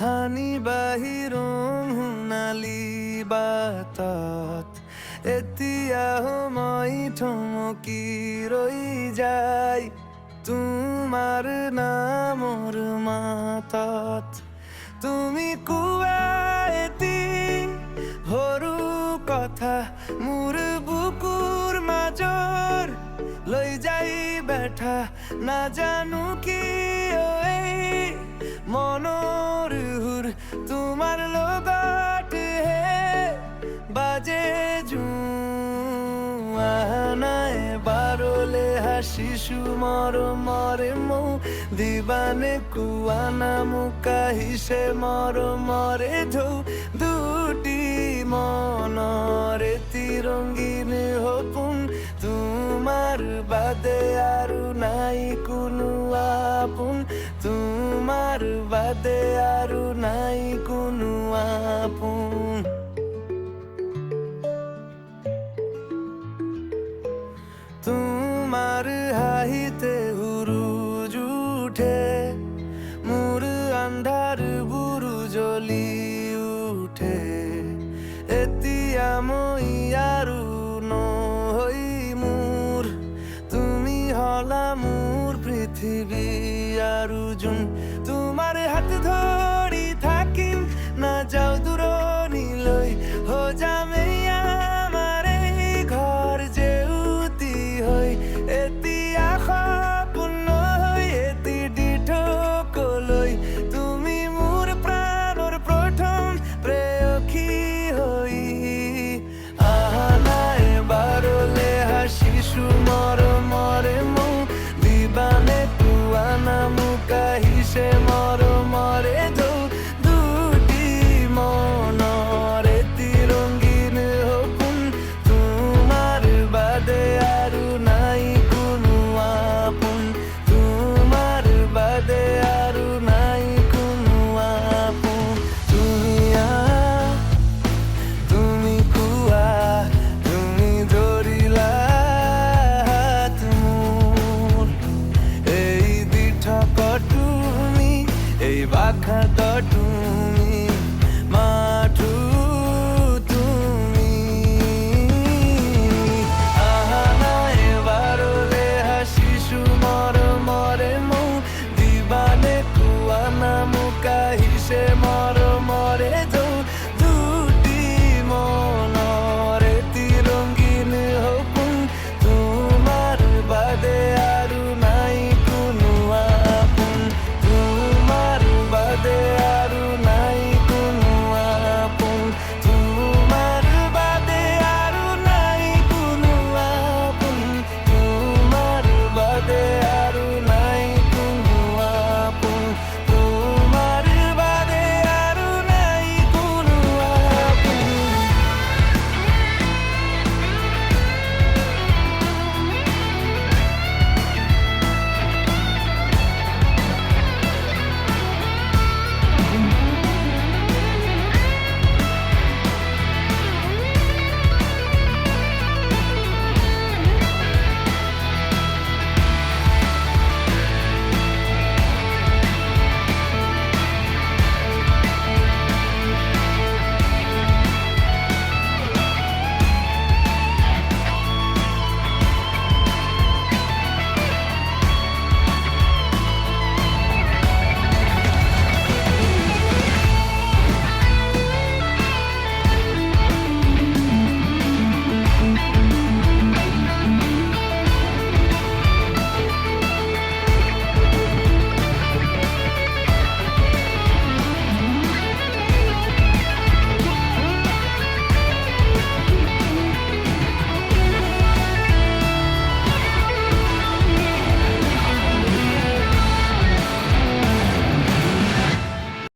হানি বাহিৰং সোণালী বাটত এতিয়া সময় থমকি ৰৈ যায় তোমাৰ নামৰ মাতত। তুমি কোৱা এটি সৰু কথা মোৰ বুকুৰ মাজৰ লৈ যাই বেঠা নাজানো কিয় এই মনৰ সুৰ তোমাৰ লগতহে বাজে জোৱানাই বাৰলে হাসিছো মৰমৰে মৌ দিবানে কোৱা নামুক আহিছে মৰমৰে ঢৌ দুটি মনৰে তিৰংগীন সপোন তোমাৰ বাদে আৰু নাই কোনো আপোন তোমাৰ বাদে আৰু নাই কোনো আপোন। তোমাৰ হাঁহিতে সুৰুজ উঠে মোৰ আন্ধাৰ বুৰু জ্বলি উঠে এতিয়া মই আৰু নহৈ মোৰ তুমি হলা মোৰ পৃথিৱী আৰু জোন তোমাৰ হাত ধৰি থাকিম নাযাওঁ দূৰণিলৈ হৈ যাম আমাৰ এই ঘৰ জেউতি হৈ এতিয়া সপোন হৈ এটি দি ঢকলৈ তুমি মোৰ প্ৰাণৰ প্ৰথম প্ৰেয়সী হৈ আহা নাই বাৰলে হাসিছো মৰমৰে মৌ দিবানে কোৱা নামুক আহিছে মৰমৰে ঢৌ দুটি মনৰে তিৰংগীন সপোন তোমাৰ বাদে আৰু নাই কোনো আপোন তোমাৰ বাদে আৰু নাই কোনো আপোন। তুমি কোৱা তুমি ধৰিলা হাত মোৰ এই দি থকা তুমি এই বাখাত তুমি